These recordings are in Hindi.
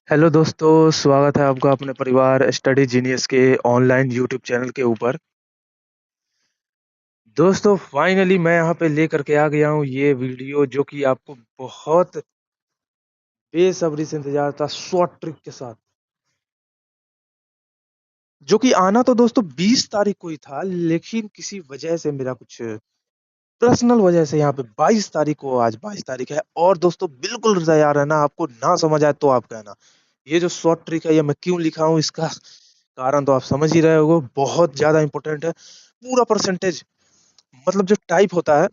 हेलो दोस्तों, स्वागत है आपका अपने परिवार स्टडी जीनियस के ऑनलाइन यूट्यूब चैनल के ऊपर। दोस्तों फाइनली मैं यहाँ पे लेकर के आ गया हूँ ये वीडियो जो कि आपको बहुत बेसब्री से इंतजार था, शॉर्ट ट्रिक के साथ। जो कि आना तो दोस्तों 20 तारीख को ही था, लेकिन किसी वजह से मेरा कुछ पर्सनल वजह से यहाँ पे 22 तारीख को, आज 22 तारीख है। और दोस्तों बिल्कुल तैयार है ना, आपको ना समझ आए तो आप कहना। ये जो शॉर्ट ट्रिक है ये मैं क्यों लिखा हूँ, इसका कारण तो आप समझ ही रहे होगे, बहुत ज्यादा इंपॉर्टेंट है। पूरा परसेंटेज मतलब जो टाइप होता है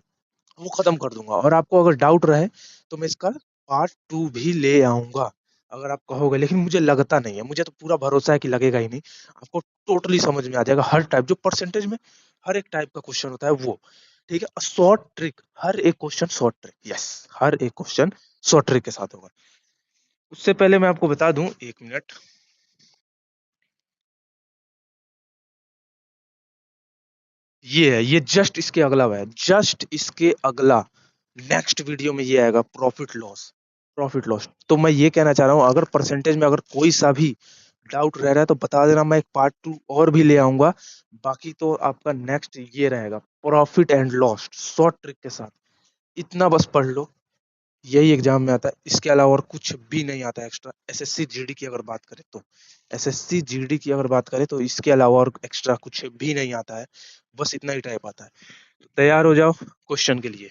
वो खत्म कर दूंगा। और आपको अगर डाउट रहे तो मैं इसका पार्ट टू भी ले आऊंगा, अगर आप कहोगे। लेकिन मुझे लगता नहीं है, मुझे तो पूरा भरोसा है कि लगेगा ही नहीं। आपको टोटली समझ में आ जाएगा, हर टाइप जो परसेंटेज में हर एक टाइप का क्वेश्चन होता है वो। ठीक है, शॉर्ट ट्रिक, हर एक क्वेश्चन शॉर्ट ट्रिक, यस, हर एक क्वेश्चन शॉर्ट ट्रिक के साथ होगा। उससे पहले मैं आपको बता दूं, एक मिनट। ये है, ये जस्ट इसके अगला है, जस्ट इसके अगला नेक्स्ट वीडियो में ये आएगा, प्रॉफिट लॉस। प्रॉफिट लॉस तो मैं ये कहना चाह रहा हूँ, अगर परसेंटेज में अगर कोई सा भी डाउट रह रहा है तो बता देना, मैं एक पार्ट टू और भी ले आऊंगा। बाकी तो आपका नेक्स्ट ये रहेगा, profit and loss short trick के साथ। इतना बस पढ़ लो, यही एग्जाम में आता है, इसके अलावा और कुछ भी नहीं आता एक्स्ट्रा। एसएससी जीडी की अगर बात करें तो, एसएससी जीडी की अगर बात करें तो इसके अलावा और एक्स्ट्रा कुछ भी नहीं आता है, बस इतना ही टाइप आता है। तो तैयार हो जाओ क्वेश्चन के लिए।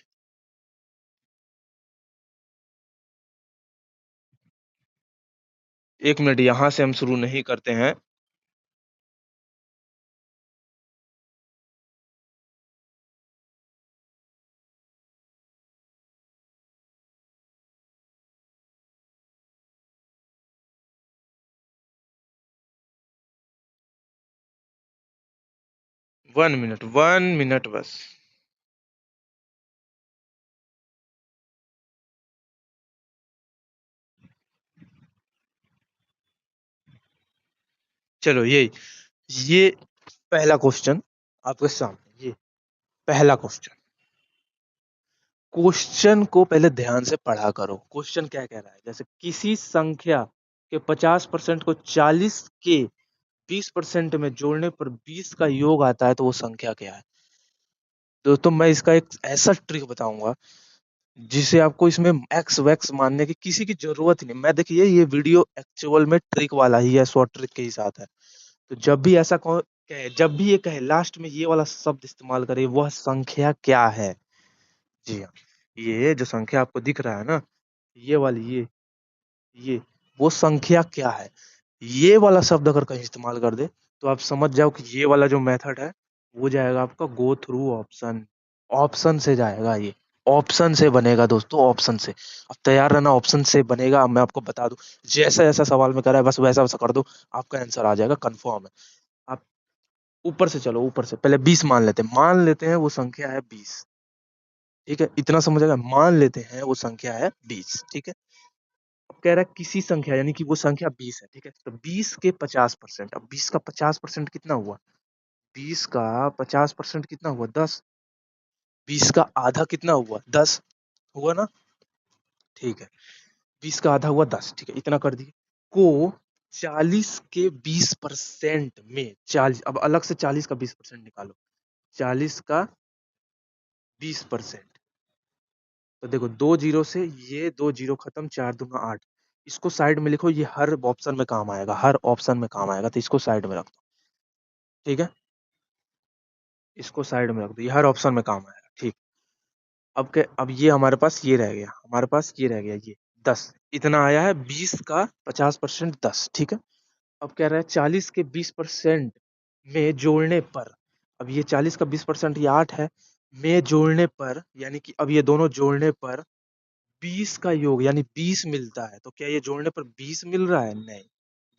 एक मिनट, यहाँ से हम शुरू नहीं करते हैं। 1 मिनट, 1 मिनट बस। चलो ये पहला क्वेश्चन आपके सामने, ये पहला क्वेश्चन। क्वेश्चन को पहले ध्यान से पढ़ा करो। क्वेश्चन क्या कह रहा है, जैसे किसी संख्या के 50% को 40 के 20% में जोड़ने पर 20 का योग आता है, तो वो संख्या क्या है। दोस्तों मैं इसका एक ऐसा ट्रिक बताऊंगा जिसे आपको इसमें एक्स वैक्स मानने की किसी की जरूरत ही नहीं। मैं देखिए, ये वीडियो एक्चुअल में ट्रिक वाला ही है, शॉर्ट ट्रिक के ही साथ है। तो जब भी ऐसा कहे, जब भी ये कहे लास्ट में ये वाला शब्द इस्तेमाल करे, वह संख्या क्या है। जी हाँ, ये जो संख्या आपको दिख रहा है ना, ये वाली, ये वो संख्या क्या है। ये वाला शब्द अगर कहीं इस्तेमाल कर दे तो आप समझ जाओ कि ये वाला जो मेथड है वो जाएगा आपका गो थ्रू ऑप्शन। ऑप्शन से जाएगा ये, ऑप्शन से बनेगा दोस्तों, ऑप्शन से। अब तैयार रहना, ऑप्शन से बनेगा। अब मैं आपको बता दूं, जैसा जैसा सवाल में करा है बस वैसा वैसा कर दो, आपका आंसर आ जाएगा, कंफर्म है। आप ऊपर से चलो, ऊपर से पहले 20 मान लेते हैं वो संख्या है 20। ठीक है, इतना समझ आएगा, मान लेते हैं वो संख्या है 20। ठीक है, अब कह रहा है किसी संख्या, यानी कि वो संख्या 20 है। ठीक है, तो 20 के 50%, अब 20 का 50% कितना हुआ, 20 का 50% कितना हुआ, 10। 20 का आधा कितना हुआ, 10 हुआ ना। ठीक है, 20 का आधा हुआ 10। ठीक है, इतना कर दिए। को 40 के 20% में, 40, अब अलग से 40 का 20% निकालो। 40 का 20%, तो देखो दो जीरो से ये दो जीरो खत्म, चार दूना 8। इसको साइड में लिखो, ये हर ऑप्शन में काम आएगा, हर ऑप्शन में काम आएगा, तो इसको साइड में रख दो। ठीक है, इसको साइड में रख दो, ये हर ऑप्शन में काम आएगा। ठीक, अब ये हमारे पास ये रह गया, हमारे पास ये रह गया, ये 10। इतना आया है 20 का 50%, 10। ठीक है, अब कह रहा है 40 के 20% में जोड़ने पर, अब ये 40 का 20% ये 8 है, में जोड़ने पर, यानी कि अब ये दोनों जोड़ने पर 20 का योग यानी 20 मिलता है। तो क्या ये जोड़ने पर 20 मिल रहा है, नहीं,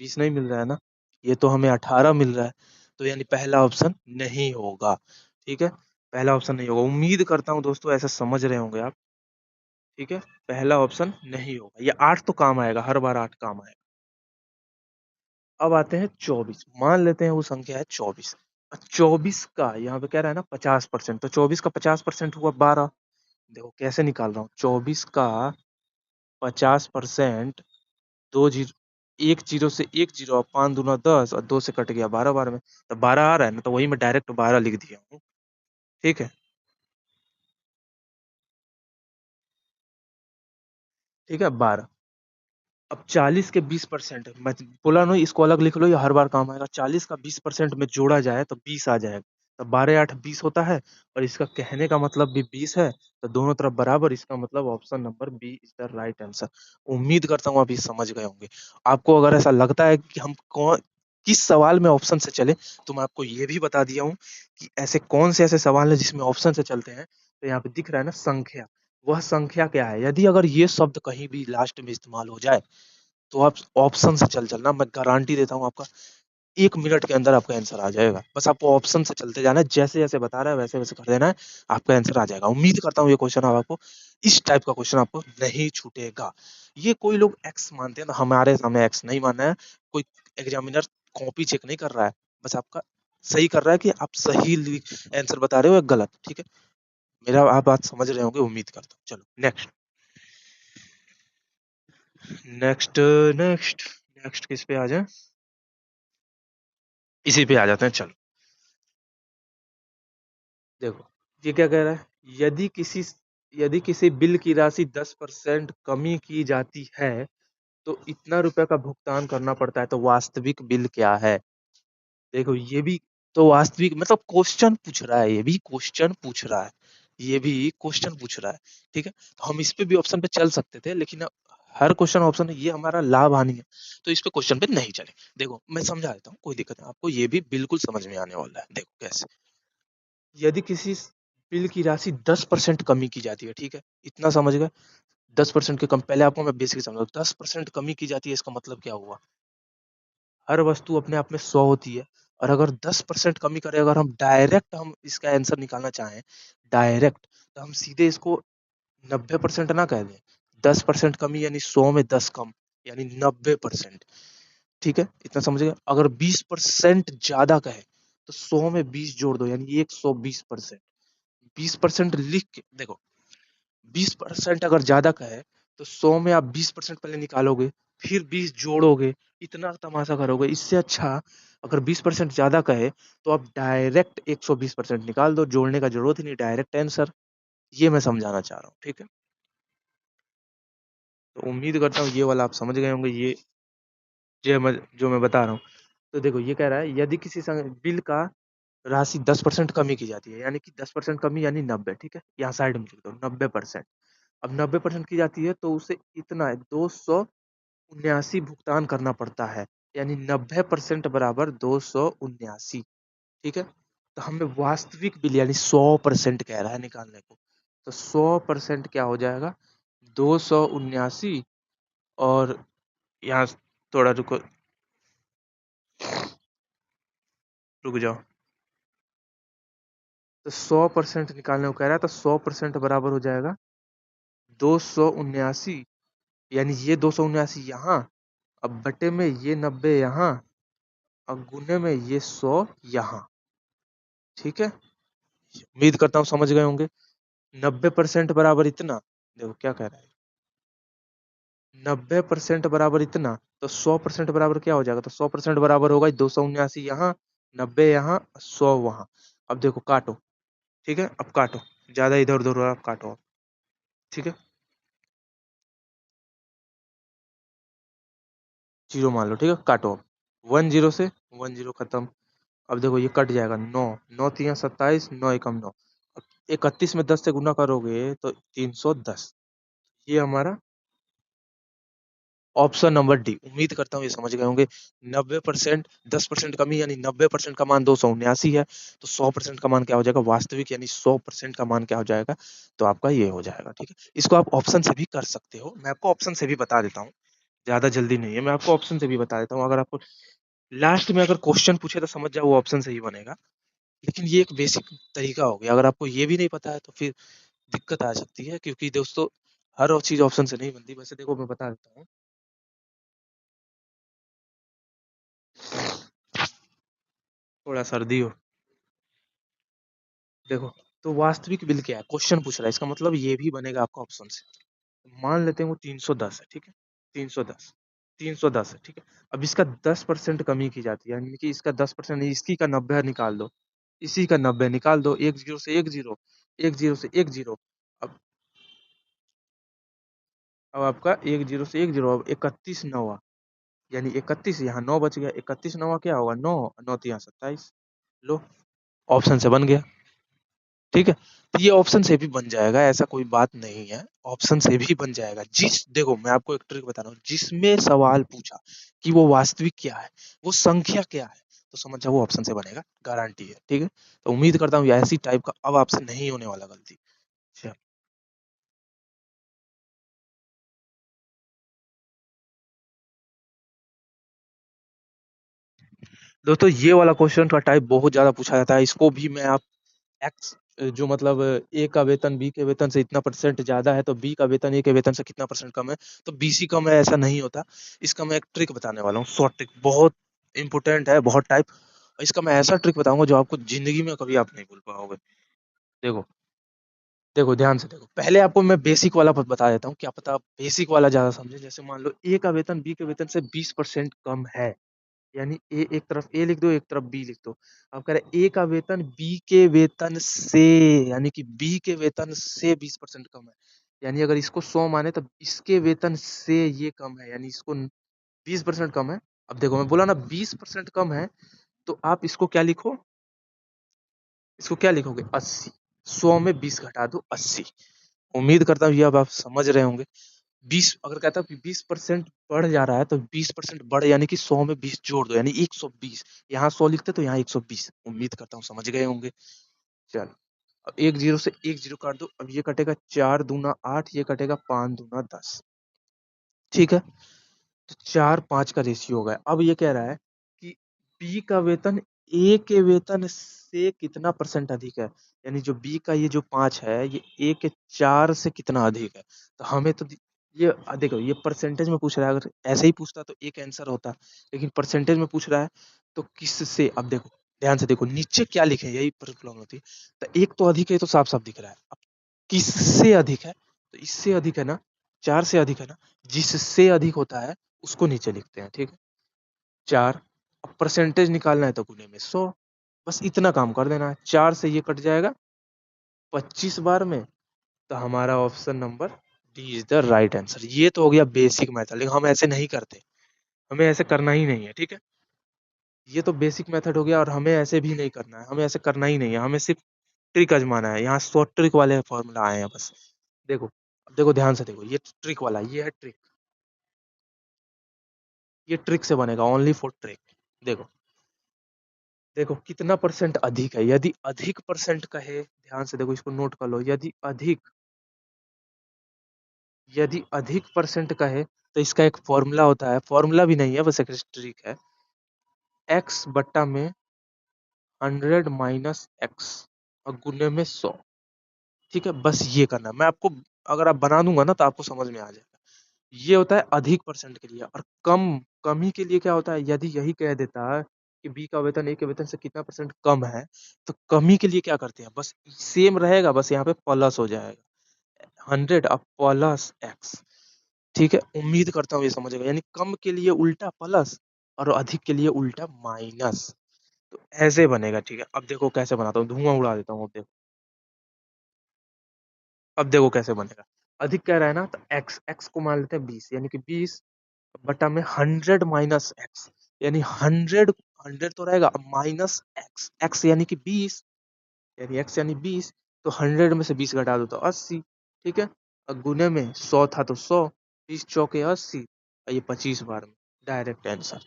20 नहीं मिल रहा है ना, ये तो हमें 18 मिल रहा है। तो यानी पहला ऑप्शन नहीं होगा। ठीक है, पहला ऑप्शन नहीं होगा। उम्मीद करता हूँ दोस्तों ऐसा समझ रहे होंगे आप। ठीक है, पहला ऑप्शन नहीं होगा, ये 8 तो काम आएगा, हर बार 8 काम आएगा। अब आते हैं 24, मान लेते हैं वो संख्या है 24। 24 का यहाँ पे कह रहा है ना 50%, तो 24 का 50% हुआ 12। देखो कैसे निकाल रहा हूँ, 24 का 50%, दो जीरो, एक जीरो से एक जीरो, 5 दूना 10 और 2 से कट गया 12 बार में, तो 12 आ रहा है ना, तो वही मैं डायरेक्ट 12 लिख दिया हूँ। ठीक है, ठीक है 12। अब 40 के 20%, मैं बोला ना इसको अलग लिख लो, ये हर बार काम आएगा। 40 का 20% में जोड़ा जाए तो 20 आ जाएगा। तो 12 8 20 होता है, और इसका कहने का मतलब भी 20 है। तो दोनों तरफ बराबर, इसका मतलब option number B is the right answer. उम्मीद करता हूँ आप ये समझ गए होंगे। आपको अगर ऐसा लगता है कि हम कौन किस सवाल में ऑप्शन से चले, तो मैं आपको ये भी बता दिया हूँ कि ऐसे कौन से ऐसे सवाल है जिसमें ऑप्शन से चलते हैं। तो यहाँ पे दिख रहा है ना संख्या, वह संख्या क्या है? यदि अगर ये शब्द कहीं भी लास्ट में इस्तेमाल हो जाए, तो आप ऑप्शन से चलना, मैं गारंटी देता हूँ आपका 1 मिनट के अंदर आपका आंसर आ जाएगा। बस आपको ऑप्शन से चलते जाना है, जैसे जैसे बता रहा है वैसे वैसे कर देना है, आपका आंसर आ जाएगा। उम्मीद करता हूँ ये क्वेश्चन अब आपको, इस टाइप का क्वेश्चन आपको नहीं छूटेगा। ये कोई लोग एक्स मानते हैं ना, हमारे सामने एक्स नहीं मानना है। कोई एग्जामिनर कॉपी चेक नहीं कर रहा है, बस आपका सही कर रहा है कि आप सही आंसर बता रहे हो या गलत। ठीक है, मेरा आप बात समझ रहे होंगे, उम्मीद करता हूँ। चलो नेक्स्ट, नेक्स्ट, नेक्स्ट, नेक्स्ट किस पे आ जाए? इसी पे आ जाते हैं, चलो। देखो, ये क्या कह रहा है? यदि किसी बिल की राशि 10% कमी की जाती है, तो इतना रुपए का भुगतान करना पड़ता है। तो वास्तविक बिल क्या है? देखो, ये भी तो वास्तविक मतलब क्वेश्चन पूछ रहा है, ये भी क्वेश्चन पूछ रहा है, ये भी क्वेश्चन पूछ रहा है। ठीक है, तो हम इस पे भी ऑप्शन पे चल सकते थे, लेकिन अब हर क्वेश्चन ऑप्शन है, ये हमारा लाभ हानि है, तो इस पे क्वेश्चन पे नहीं चले। देखो, मैं समझा देता हूँ, कोई दिक्कत नहीं, आपको ये भी बिल्कुल समझ में आने वाला है। देखो कैसे, यदि किसी बिल की राशि 10% कमी की जाती है, ठीक है, इतना समझ गए। 10% के कम, पहले आपको मैं बेसिक समझाऊं। 10% कमी की जाती है, इसका मतलब क्या हुआ? हर वस्तु अपने आप में 100 होती है, और अगर 10% कमी करें, अगर हम इसका आंसर निकालना चाहें डायरेक्ट, तो हम सीधे इसको 90% ना कह दें। 10% कमी यानी 100 में 10 कम, यानी 90%। ठीक है, इतना समझ गए। अगर 20% ज्यादा कहे, तो 100 में 20 जोड़ दो, यानी 120%। 20% लिख के देखो, 20% अगर ज्यादा का है, तो 100 में आप 20% पहले निकालोगे, फिर 20 जोड़ोगे, इतना तमाशा करोगे। इससे अच्छा, अगर 20% ज्यादा का है, तो आप डायरेक्ट 120% निकाल दो, जोड़ने का जरूरत ही नहीं, डायरेक्ट आंसर। ये मैं समझाना चाह रहा हूँ। ठीक है, तो उम्मीद करता हूँ ये वाला आप समझ गए होंगे, ये जो मैं बता रहा हूँ। तो देखो, ये कह रहा है यदि किसी बिल का राशि 10% कमी की जाती है, यानी कि 10% कमी यानी 90। ठीक है, यहाँ साइड में लिख दो 90%। अब 90% की जाती है, तो उसे इतना है 279 भुगतान करना पड़ता है, यानी 90% बराबर 279। ठीक है, तो हमें वास्तविक बिल यानी 100% कह रहा है निकालने को। तो 100% क्या हो जाएगा? 279, और यहाँ थोड़ा रुको, रुक जाओ। तो 100% निकालने को कह रहा है, तो 100% बराबर हो जाएगा 279, यानी ये 279 यहाँ, अब बटे में ये 90 यहाँ, और गुने में ये 100 यहाँ। ठीक है, उम्मीद करता हूँ समझ गए होंगे। 90% बराबर इतना, देखो क्या कह रहा है, 90% बराबर इतना, तो 100% बराबर क्या हो जाएगा? तो 100% बराबर होगा 279 यहाँ, 90 यहाँ, 100 वहाँ। अब देखो काटो। ठीक है, अब काटो, ज्यादा इधर उधर हो रहा है, अब काटो। ठीक है, जीरो मान लो। ठीक है, काटो अब। 10 से 10 खत्म। अब देखो, ये कट जाएगा, 9 9 3 27, 9 एकम 9। 31 में 10 से गुना करोगे तो 310। ये हमारा ऑप्शन नंबर डी। उम्मीद करता हूँ ये समझ गए होंगे। 90%, 10% कमी यानी 90% का मान 279 है, तो 100% का मान क्या हो जाएगा? वास्तविक, यानी 100% का मान क्या हो जाएगा? तो आपका ये हो जाएगा। ठीक है, इसको आप ऑप्शन से भी कर सकते हो, मैं आपको ऑप्शन से भी बता देता हूँ, ज्यादा जल्दी नहीं है, मैं आपको ऑप्शन से भी बता देता हूँ। अगर आपको लास्ट में अगर क्वेश्चन पूछे, तो समझ जाओ वो ऑप्शन से ही बनेगा। लेकिन ये एक बेसिक तरीका हो गया, अगर आपको ये भी नहीं पता है, तो फिर दिक्कत आ सकती है, क्योंकि दोस्तों हर चीज ऑप्शन से नहीं बनती। वैसे देखो, मैं बता देता हूँ, थोड़ा सर्दी हो। देखो, तो वास्तविक बिल क्या है, क्वेश्चन पूछ रहा है, इसका मतलब ये भी बनेगा आपका ऑप्शन से। मान लेते हैं वो 310 है। ठीक है, 310, 310 है, ठीक है। अब इसका 10% कमी की जाती है, यानी कि इसका 10% इसकी का 90 निकाल दो, इसी का 90 निकाल दो, एक जीरो से एक जीरो, एक जीरो से एक जीरो। अब अब आपका एक जीरो से एक जीरो, अब 31 नवा, यानी 31, यहाँ 9 बच गया, 31 नवा क्या होगा, 9, 9 तो यहाँ 27। लो, ऑप्शन से बन गया, ठीक है। तो ये ऑप्शन से भी बन जाएगा, ऐसा कोई बात नहीं है, ऑप्शन से भी बन जाएगा। देखो मैं आपको एक ट्रिक बता रहा हूँ, जिसमें सवाल पूछा कि वो वास्तविक क्या है, वो संख्या क्या है, तो समझ जाओ वो ऑप्शन से बनेगा, गारंटी है, ठीक है। तो उम्मीद करता हूँ ऐसी टाइप का अब आपसे नहीं होने वाला गलती। चल, दोस्तों ये वाला क्वेश्चन का टाइप बहुत ज्यादा पूछा जाता है, इसको भी मैं आप एक्स, जो मतलब ए का वेतन बी के वेतन से इतना परसेंट ज्यादा है तो बी का वेतन ए के वेतन से कितना परसेंट कम है तो बी सी कम है, ऐसा नहीं होता। इसका मैं एक ट्रिक बताने वाला हूँ, शॉर्ट ट्रिक, बहुत इंपॉर्टेंट है, बहुत टाइप। इसका मैं ऐसा ट्रिक बताऊंगा जो आपको जिंदगी में कभी आप नहीं भूल पाओगे। देखो, देखो ध्यान से देखो, पहले आपको मैं बेसिक वाला बता देता हूँ, क्या पता आप बेसिक वाला ज्यादा समझे। जैसे मान लो ए का वेतन बी के वेतन से 20% कम है, यानी ए एक तरफ ए लिख दो, एक तरफ बी लिख दो। अब कह रहे ए का वेतन बी के वेतन से, यानी कि बी के वेतन से 20% कम है, यानी अगर इसको 100 माने तो इसके वेतन से ये कम है, यानी इसको 20% कम है। अब देखो मैं बोला ना 20% कम है, तो आप इसको क्या लिखो, इसको क्या लिखोगे, 80। 100 में 20 घटा दो, 80। उम्मीद करता हूँ ये अब आप समझ रहे होंगे। 20 अगर कहता हूँ कि 20% बढ़ जा रहा है तो 20% बढ़, यानी कि 100 में 20 जोड़ दो, यानी 120। यहाँ 100 लिखते तो यहाँ 120। उम्मीद करता हूँ समझ गए होंगे। चलो, अब एक जीरो से एक जीरो काट दो, अब ये कटेगा 4 दूना 8, ये कटेगा 5 दूना 10, ठीक है। तो 4-5 का रेशियो होगा। अब ये कह रहा है कि बी का वेतन ए के वेतन से कितना परसेंट अधिक है, यानी जो बी का ये जो 5 है ये ए के 4 से कितना अधिक है। तो हमें तो ये देखो, ये परसेंटेज में पूछ रहा है, अगर ऐसे ही पूछता तो एक आंसर होता, लेकिन परसेंटेज में पूछ रहा है तो किससे। अब देखो ध्यान से देखो नीचे क्या लिखे, यही प्रॉब्लम होती है। तो एक तो अधिक है, तो साफ साफ दिख रहा है। अब किससे अधिक है, तो इससे अधिक है ना, 4 से अधिक है ना, जिससे अधिक होता है उसको नीचे लिखते हैं, ठीक है। 4, अब परसेंटेज निकालना है तो गुने में 100, बस इतना काम कर देना है। 4 से ये कट जाएगा 25 बार में, तो हमारा option number D is the right answer. ये तो हो गया बेसिक मेथड, लेकिन हम ऐसे नहीं करते, हमें ऐसे करना ही नहीं है, ठीक है। ये तो बेसिक मेथड हो गया, और हमें ऐसे भी नहीं करना है, हमें ऐसे करना ही नहीं है, हमें सिर्फ ट्रिक आजमाना है। यहाँ शॉर्ट ट्रिक वाले फॉर्मूला आए हैं बस। देखो, अब देखो ध्यान से देखो, ये ट्रिक वाला, ये है ट्रिक, ये ट्रिक से बनेगा, ओनली फॉर ट्रिक। देखो, देखो कितना परसेंट अधिक है, यदि अधिक परसेंट कहे, ध्यान से देखो इसको नोट कर लो, यदि अधिक परसेंट कहे तो इसका एक फॉर्मूला होता है, फॉर्मूला भी नहीं है बस एक ट्रिक है, एक्स बट्टा में 100 माइनस एक्स और गुने में 100, ठीक है। बस ये करना है। मैं आपको अगर आप बना दूंगा ना तो आपको समझ में आ जाएगा। ये होता है अधिक परसेंट के लिए, और कमी के लिए क्या होता है, यदि यही कह देता है कि बी का वेतन ए के वेतन से कितना परसेंट कम है, तो कमी के लिए क्या करते हैं, बस सेम रहेगा, बस यहाँ पे प्लस हो जाएगा, 100 अब प्लस एक्स, ठीक है। उम्मीद करता हूँ ये समझेगा, यानी कम के लिए उल्टा प्लस और अधिक के लिए उल्टा माइनस। तो ऐसे बनेगा, ठीक है। अब देखो कैसे बनाता हूँ, धुआं उड़ा देता हूँ। अब देखो कैसे बनेगा। अधिक कह रहा है ना, तो एक्स, एक्स को मान लेते हैं 20, यानी कि 20 बटा में 100 माइनस एक्स, यानी 100, 100 तो रहेगा, अब माइनस एक्स, एक्स यानी कि 20, यानी एक्स यानी 20, तो 100 में से 20 घटा दो तो 80, ठीक है। अब गुने में 100 था तो 100, 20 चौके 80, और ये 25 बार में, डायरेक्ट आंसर।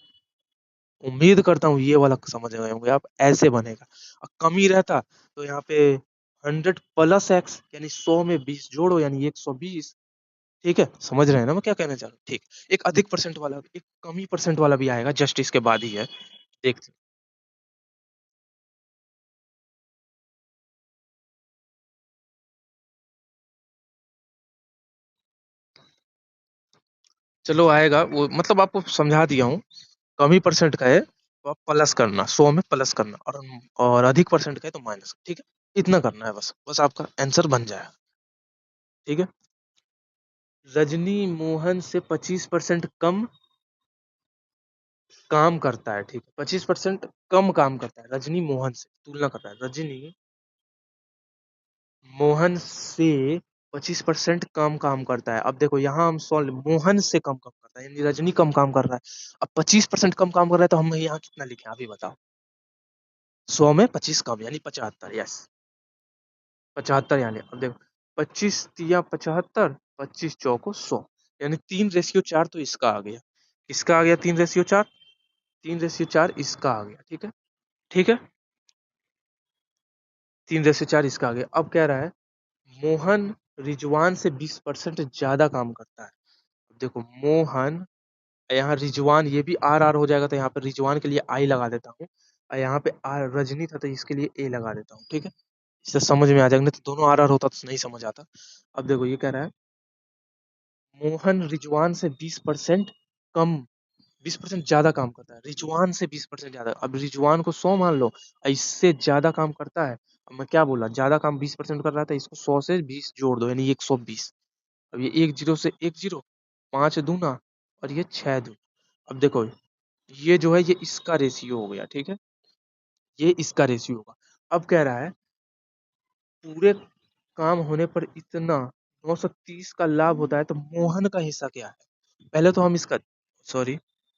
उम्मीद करता हूँ ये वाला समझ गए होंगे आप, ऐसे बनेगा। और कमी रहता तो यहाँ पे 100 प्लस एक्स, यानी 100 में 20 जोड़ो, यानी 120, ठीक है। समझ रहे हैं ना मैं क्या कहना चाह रहा हूँ, ठीक। एक अधिक परसेंट वाला, एक कमी परसेंट वाला भी आएगा, जस्ट इसके बाद ही है, देखते हैं। चलो आएगा वो, मतलब आपको समझा दिया हूँ। कमी परसेंट का है तो आप प्लस करना, 100 में प्लस करना, और अधिक परसेंट का है तो माइनस, ठीक है। इतना करना है बस, बस आपका आंसर बन जाएगा, ठीक है। रजनी मोहन से 25% कम काम करता है, ठीक है, 25% कम काम करता है रजनी मोहन से, तुलना कर रहा है रजनी मोहन से 25% कम काम करता है। अब देखो यहाँ हम सॉल्व, मोहन से कम काम करता है यानी रजनी कम काम कर रहा है। अब 25% कम काम कर रहा है तो हम यहाँ कितना लिखें अभी बताओ। 100 में 25 कम यानी 75। यस, 75 यानी अब देखो 25 तिया 75, 25 चौको 100, यानी 3:4 तो इसका आ गया। इसका आ गया 3:4, 3:4 इसका आ गया। ठीक है, ठीक है, 3:4 इसका आ गया। अब कह रहा है मोहन रिजवान से 20% ज्यादा काम करता है। देखो मोहन, यहाँ रिजवान, ये भी आर आर हो जाएगा तो यहाँ पे रिजवान के लिए आई लगा देता हूँ, और यहाँ पे आर रजनी था तो इसके लिए ए लगा देता हूँ। ठीक है, इससे समझ में आ जाएगा, नहीं तो दोनों आर आर होता तो नहीं समझ आता। अब देखो ये कह रहा है मोहन रिजवान से 20% कम, 20% ज्यादा काम करता है, रिजवान से 20% ज्यादा। अब रिजवान को 100 मान लो, इससे ज्यादा काम करता है। अब मैं क्या बोला, ज्यादा काम 20% कर रहा था, इसको 100 से 20 जोड़ दो यानी 120। अब ये एक जीरो से एक जीरो, 5 दूना और ये 6 दूना। अब देखो ये जो है ये इसका रेशियो हो गया। ठीक है, ये इसका रेशियो होगा। अब कह रहा है पूरे काम होने पर इतना 930 का लाभ होता है तो मोहन का हिस्सा क्या है। पहले तो हम इसका, सॉरी,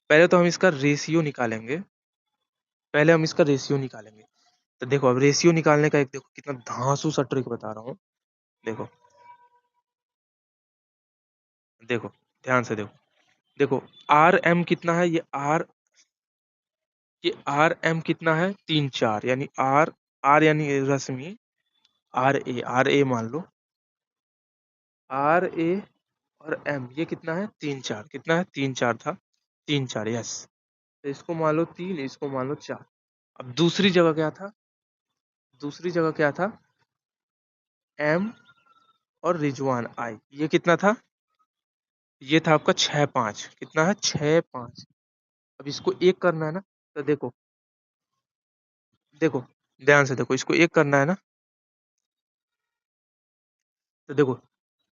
पहले तो हम इसका रेशियो निकालेंगे, पहले हम इसका रेशियो निकालेंगे। तो देखो अब रेशियो निकालने का एक देखो कितना धांसू सा ट्रिक बता रहा हूँ। देखो, देखो, ध्यान से देखो, देखो आर एम कितना है, ये आर एम कितना है 3 4, यानी आर, आर यानी रश्मि, आर ए मान लो, आर ए और एम ये कितना है 3 4, कितना है 3 4 था, 3 4। यस, तो इसको मान लो 3, इसको मान लो 4। अब दूसरी जगह क्या था, दूसरी जगह क्या था, एम और रिजवान आई, ये कितना था, ये था आपका 6 5, कितना है 6 5। अब इसको एक करना है ना, तो देखो, देखो ध्यान से देखो, इसको एक करना है ना, तो देखो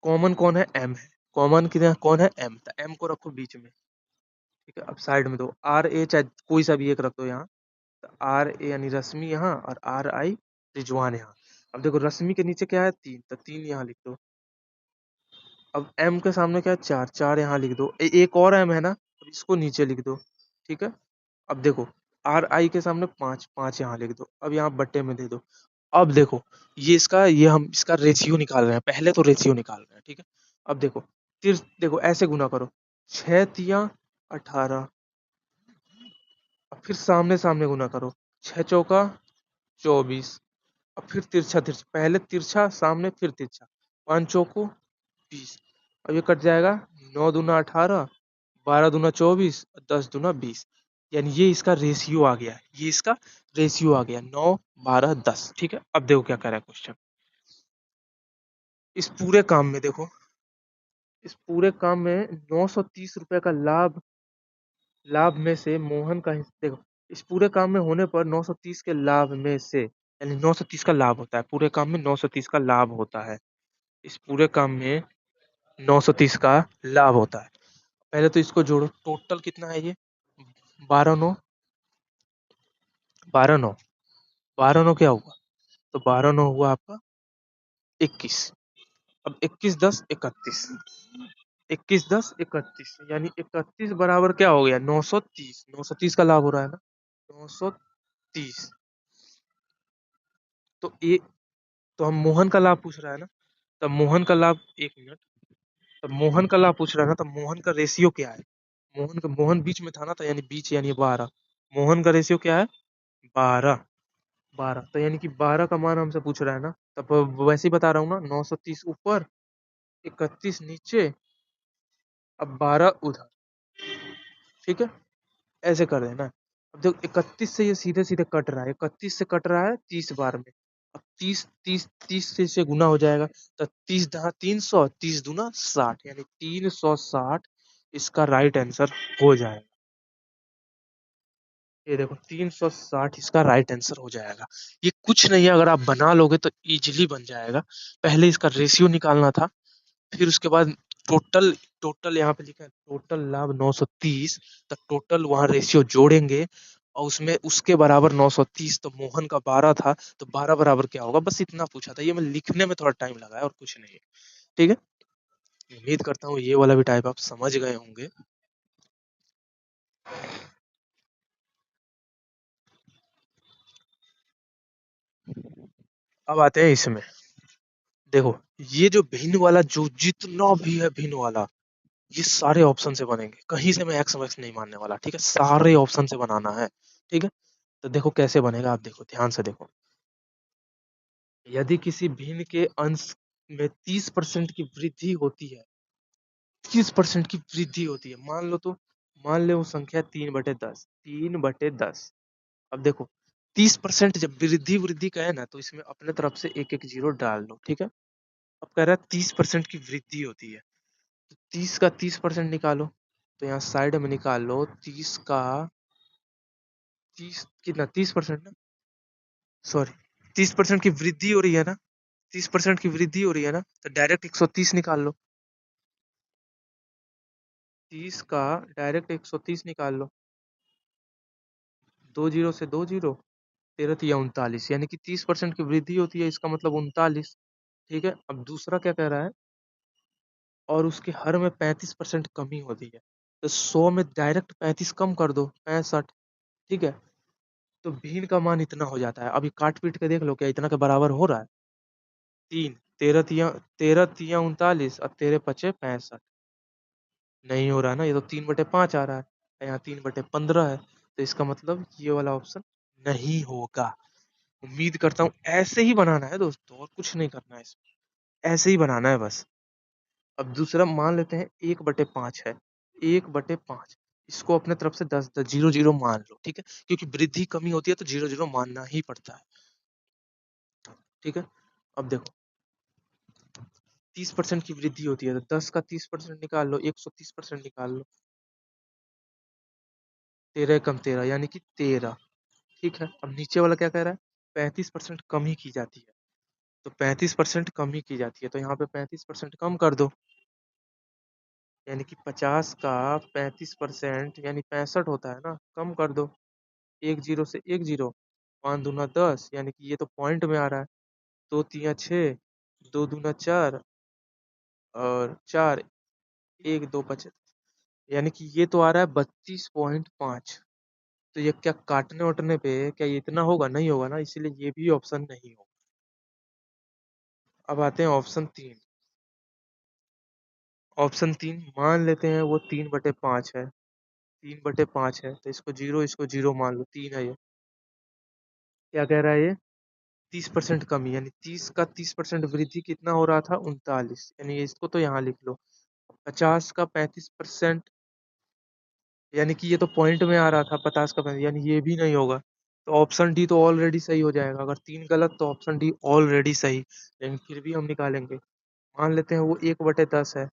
कॉमन कौन है, एम है, कॉमन कितना कौन है, एम, तो एम को रखो बीच में। ठीक है, अब साइड में दो आर ए, चाहे कोई सा भी एक रख दो यहाँ, तो आर ए यानी रश्मि यहाँ और आर आई रिजवान यहाँ। अब देखो रश्मि के नीचे क्या है 3, तो 3 यहाँ लिख दो। अब एम के सामने क्या है 4, 4 यहाँ लिख दो। एक और एम है ना, अब इसको नीचे लिख दो। ठीक है, अब देखो आर आई के सामने 5, 5 यहाँ लिख दो, अब यहाँ बट्टे में दे दो। अब देखो ये इसका, ये हम इसका रेशियो निकाल रहे हैं, पहले तो रेशियो निकाल रहे हैं। ठीक है, अब देखो देखो ऐसे गुना करो, 6 तिया 18, अब फिर सामने सामने गुना करो, 6 चौका 24, अब फिर तिरछा तिरछा, पहले तिरछा सामने फिर तिरछा, 5 चौको 20। अब ये कट जाएगा, 9 दूना 18, 12 दूना 24, 10 दूना 20, यानी ये इसका रेशियो आ गया, ये इसका रेशियो आ गया 9 12 10। ठीक है, अब देखो क्या कह रहा है क्वेश्चन, इस पूरे काम में देखो, इस पूरे काम में 930 रुपए का लाभ, लाभ में से मोहन का हिस्सा देखो, इस पूरे काम में होने पर 930 के लाभ में से, यानी 930 का लाभ होता है, पूरे काम में 930 का लाभ होता है, इस पूरे काम में 930 का लाभ होता है। पहले तो इसको जोड़ो, टोटल कितना है ये, 12 9, 12 9, 12 9 क्या हुआ, तो 12 9 हुआ आपका 21। अब 21 10 31, 21 10 31, यानी 31 बराबर क्या हो गया 930, 930 का लाभ हो रहा है ना, 930। तो ये, तो हम मोहन का लाभ पूछ रहा है ना, तब मोहन का लाभ, एक मिनट, तब मोहन का लाभ पूछ रहा है ना, तब मोहन का रेशियो क्या है, मोहन बीच में था ना, तो यानी बीच यानी 12, मोहन का रेशियो क्या है 12, 12, तो यानी कि 12 का मान हमसे पूछ रहा है ना, तब वैसे ही बता रहा हूँ ना, 930 ऊपर 31 नीचे, अब 12 उधर। ठीक है, ऐसे कर देना। अब देखो 31 से ये सीधे सीधे कट रहा है, 31 से कट रहा है 30 बार में, अब 30 30 30 से इसे गुना हो जाएगा, तो 30 दहा 300, 30 दूना 60, यानी 360 इसका राइट आंसर हो जाएगा। ये देखो 360 इसका राइट आंसर हो जाएगा। ये कुछ नहीं है, अगर आप बना लोगे तो इजीली बन जाएगा। पहले इसका रेशियो निकालना था, फिर उसके बाद टोटल टोटल यहाँ पे लिखा है टोटल लाभ 930, तो टोटल वहां रेशियो जोड़ेंगे और उसमें उसके बराबर 930, तो मोहन का 12 था, तो 12 बराबर क्या होगा, बस इतना पूछा था। ये मैं लिखने में थोड़ा टाइम लगा है और कुछ नहीं। ठीक है, उम्मीद करता हूँ ये वाला भी टाइप आप समझ गए होंगे। अब आते हैं इसमें। देखो, ये जो भिन्न वाला जो जितना भी है भिन्न वाला, ये सारे ऑप्शन से बनेंगे, कहीं से मैं एक्स वैक्स नहीं मानने वाला। ठीक है, सारे ऑप्शन से बनाना है। ठीक है, तो देखो कैसे बनेगा, आप देखो ध्यान से देखो। यदि किसी भिन्न के अंश में 30% की वृद्धि होती है, 30% की वृद्धि होती है, मान लो, तो मान ले वो संख्या 3/10, 3/10। अब देखो, 30% जब वृद्धि वृद्धि का है ना, तो इसमें अपने तरफ से एक एक जीरो डाल लो। ठीक है, अब कह रहा है 30% की वृद्धि होती है, तो 30 का 30% निकालो, तो यहाँ साइड में निकाल लो 30 का 30 कितना, 30% ना, सॉरी, 30% की वृद्धि हो रही है ना, 30% की वृद्धि हो रही है ना, तो डायरेक्ट 130 निकाल लो। 30 का डायरेक्ट 130 निकाल लो, दो जीरो से दो जीरो, 13 39, यानी कि 30% की वृद्धि होती है, इसका मतलब 39। ठीक है, अब दूसरा क्या कह रहा है, और उसके हर में 35% कमी होती है, तो 100 में डायरेक्ट 35 कम कर दो, 65। ठीक है, तो भिन्न का मान इतना हो जाता है। अभी काट पीट के देख लो, क्या इतना के बराबर हो रहा है? तीन, 13 तिया 13 तिया 39 और 13 पचे 65, नहीं हो रहा ना, ये तो 3/5 आ रहा है, यहाँ 3/15 है, तो इसका मतलब ये वाला ऑप्शन नहीं होगा। उम्मीद करता हूँ ऐसे ही बनाना है दोस्तों, और कुछ नहीं करना है इसमें, ऐसे ही बनाना है बस। अब दूसरा मान लेते हैं 1/5 है, 1/5, इसको अपने तरफ से 10 10 जीरो जीरो मान लो। ठीक है, क्योंकि वृद्धि कमी होती है तो जीरो जीरो मानना ही पड़ता है। ठीक है, अब देखो, 30% की वृद्धि होती है, तो 10 का 30% निकाल लो, 130% निकाल लो, 13 कम 13 यानी कि 13। ठीक है, अब नीचे वाला क्या कह रहा है, 35% कम ही की जाती है, तो 35% कम ही की जाती है, तो यहाँ पे 35% कम कर दो, यानी कि 50 का 35% यानी 65 होता है ना, कम कर दो, एक जीरो से एक जीरो, 5 दूना 10, यानी कि ये तो पॉइंट में आ रहा है, 2 तिया 6, 2 दूना 4 और 4, 1 2 5, यानी कि ये तो आ रहा है 32.5। तो ये क्या काटने वटने पे क्या ये इतना होगा, नहीं होगा ना, इसीलिए ये भी ऑप्शन नहीं होगा। अब आते हैं ऑप्शन 3। ऑप्शन 3 मान लेते हैं वो 3/5 है, 3/5 है, तो इसको जीरो मान लो, 3 है ये। क्या कह रहा है ये, 30% कमी, यानी 30 का 30% वृद्धि कितना हो रहा था, 39, यानी इसको तो यहाँ लिख लो। 50 का 35%, यानी कि ये तो पॉइंट में आ रहा था, 50 का 35, यानी ये भी नहीं होगा, तो ऑप्शन डी तो ऑलरेडी सही हो जाएगा। अगर 3 गलत तो ऑप्शन डी ऑलरेडी सही, लेकिन फिर भी हम निकालेंगे। मान लेते हैं वो 1/10 है,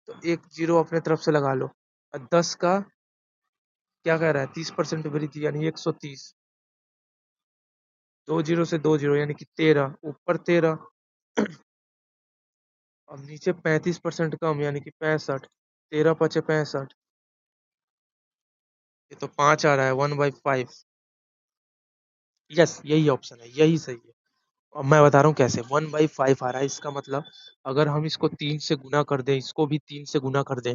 तो एक जीरो अपने तरफ से लगा लो, और 10 का क्या कह रहा है, 30% वृद्धि यानी 130, दो जीरो से दो जीरो यानी कि 13, ऊपर 13, अब नीचे 35% कम यानी कि 65, 13 पचे 65, ये तो 5 आ रहा है, 1/5। यस, यही ऑप्शन है, यही सही है। अब मैं बता रहा हूँ कैसे, 1/5 आ रहा है, इसका मतलब अगर हम इसको 3 से गुना कर दें, इसको भी 3 से गुना कर दें,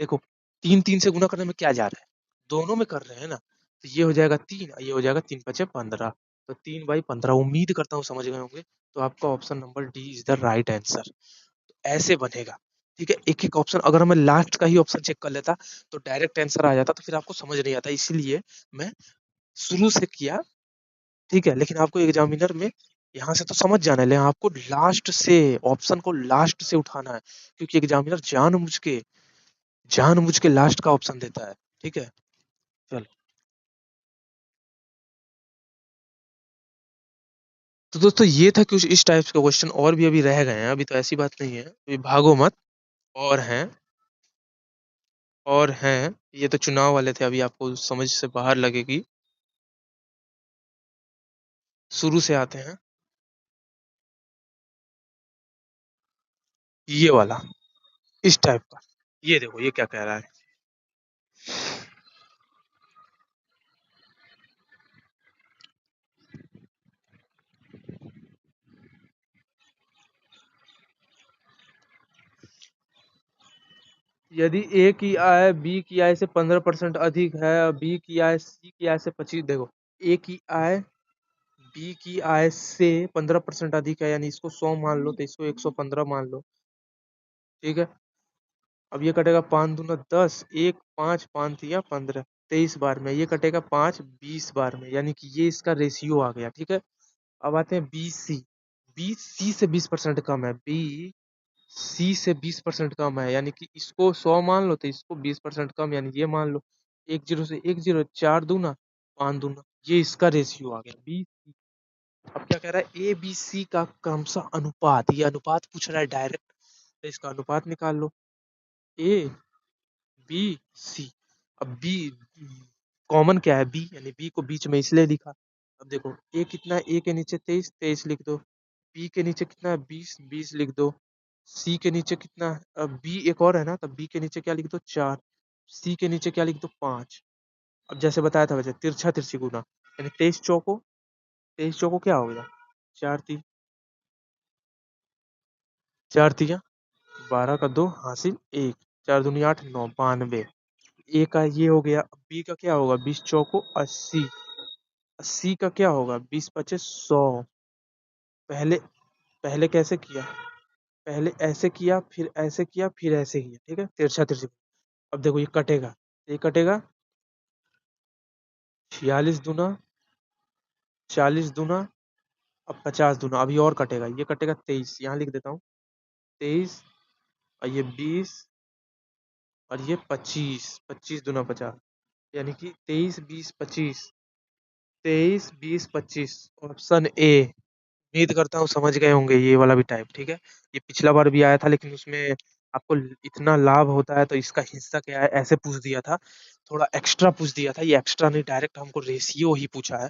देखो 3 3 से गुना करने में क्या जा रहा है, दोनों में कर रहे हैं ना, तो ये हो जाएगा 3, ये हो जाएगा 3 पचे 15, तो 3/15। उम्मीद करता हूँ समझ गए होंगे, तो आपका option number D is the right answer. ऐसे बनेगा। ठीक है, एक एक ऑप्शन, अगर मैं लास्ट का ही ऑप्शन चेक कर लेता तो डायरेक्ट आंसर आ जाता, तो फिर आपको समझ नहीं आता, इसीलिए मैं शुरू से किया। ठीक है, लेकिन आपको एग्जामिनर में यहाँ से तो समझ जाना है, लेकिन आपको लास्ट से ऑप्शन को लास्ट से उठाना है, क्योंकि एग्जामिनर जानबूझ के लास्ट का ऑप्शन देता है। ठीक है, चलो। तो दोस्तों ये था कुछ इस टाइप का क्वेश्चन, और भी अभी रह गए हैं, अभी तो ऐसी बात नहीं है, अभी भागो मत। और हैं, और हैं, ये तो चुनाव वाले थे, अभी आपको समझ से बाहर लगेगी। शुरू से आते हैं, ये वाला, इस टाइप का। ये देखो ये क्या कह रहा है। यदि ए की आय बी की आय से 15% अधिक है और बी की आय सी की आय से 25, देखो ए की आय बी की आय से 15% अधिक है, यानी इसको 100 मान लो तो इसको 115 मान लो, ठीक है। अब ये कटेगा 5 दूना 10, एक 5 5 तिया 15, 23 बार में। ये कटेगा 5 20 बार में, यानी कि ये इसका रेशियो आ गया, ठीक है। अब आते हैं बी सी। बी सी से 20% कम है, बी सी से 20% कम है, यानी कि इसको 100 मान लो तो इसको 20% कम, यानी ये मान लो 10 से 10, 4 दूना 5 दूना, ये इसका रेशियो आ गया बी सी। अब क्या कह रहा है, ए बी सी का क्रमशः अनुपात, ये अनुपात पूछ रहा है डायरेक्ट, तो इसका अनुपात निकाल लो। A B C. अब बी कॉमन क्या है, बी, यानी बी को बीच में इसलिए लिखा। अब देखो ए कितना है, ए के नीचे 23, 23 लिख दो। बी के नीचे कितना है, 20, 20 लिख दो। सी के नीचे कितना है, अब बी एक और है ना, तब बी के नीचे क्या लिख दो, 4। सी के नीचे क्या लिख दो, 5। अब जैसे बताया था वैसे तिरछा तिरछी गुना, यानी 23 चौको, 23 चौको क्या हो गया, 4 ती 4 तिया 12 का 2 हासिल 1, 4 दूनी 8 9 92। ए का ये हो गया। बी का क्या होगा, 20 चौको 80, 80 का क्या होगा, 20 पचे 100। पहले पहले कैसे किया, पहले ऐसे किया फिर ऐसे किया फिर ऐसे किया, ठीक है, तिरछा तिरछी। अब देखो ये कटेगा, ये कटेगा 46 दूना 40 दूना, अब 50 दूना, अभी और कटेगा, ये कटेगा 23, यहाँ लिख देता हूँ 23, और ये 20, और ये 25, 25 दूना 50, यानी कि 23 20 25, 23 20 25, ऑप्शन ए। उम्मीद करता हूँ समझ गए होंगे ये वाला भी टाइप, ठीक है। ये पिछला बार भी आया था, लेकिन उसमें आपको इतना लाभ होता है तो इसका हिस्सा क्या है ऐसे पूछ दिया था, थोड़ा एक्स्ट्रा पूछ दिया था। ये एक्स्ट्रा नहीं, डायरेक्ट हमको रेशियो ही पूछा है।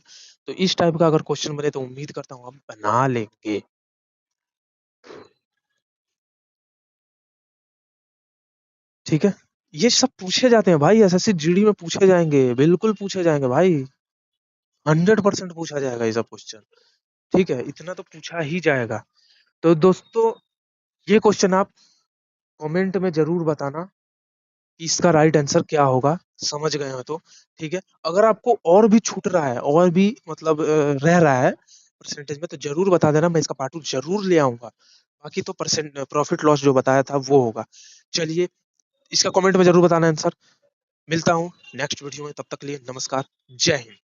तो इस टाइप का अगर क्वेश्चन बने तो उम्मीद करता हूँ हम बना लेंगे। ठीक है, ये सब पूछे जाते हैं भाई, एसएससी जीडी में पूछे जाएंगे, बिल्कुल पूछे जाएंगे भाई, 100% पूछा जाएगा ये सब क्वेश्चन। ठीक है, इतना तो पूछा ही जाएगा। तो दोस्तों ये क्वेश्चन आप कमेंट में जरूर बताना कि इसका राइट आंसर क्या होगा, समझ गए हो तो। ठीक है, अगर आपको और भी छूट रहा है, और भी मतलब रह रहा है परसेंटेज में, तो जरूर बता देना, मैं इसका पार्ट 2 जरूर ले आऊंगा। बाकी तो परसेंट प्रॉफिट लॉस जो बताया था वो होगा। चलिए, इसका कमेंट में जरूर बताना आंसर। मिलता हूँ नेक्स्ट वीडियो में, तब तक के लिए नमस्कार, जय हिंद।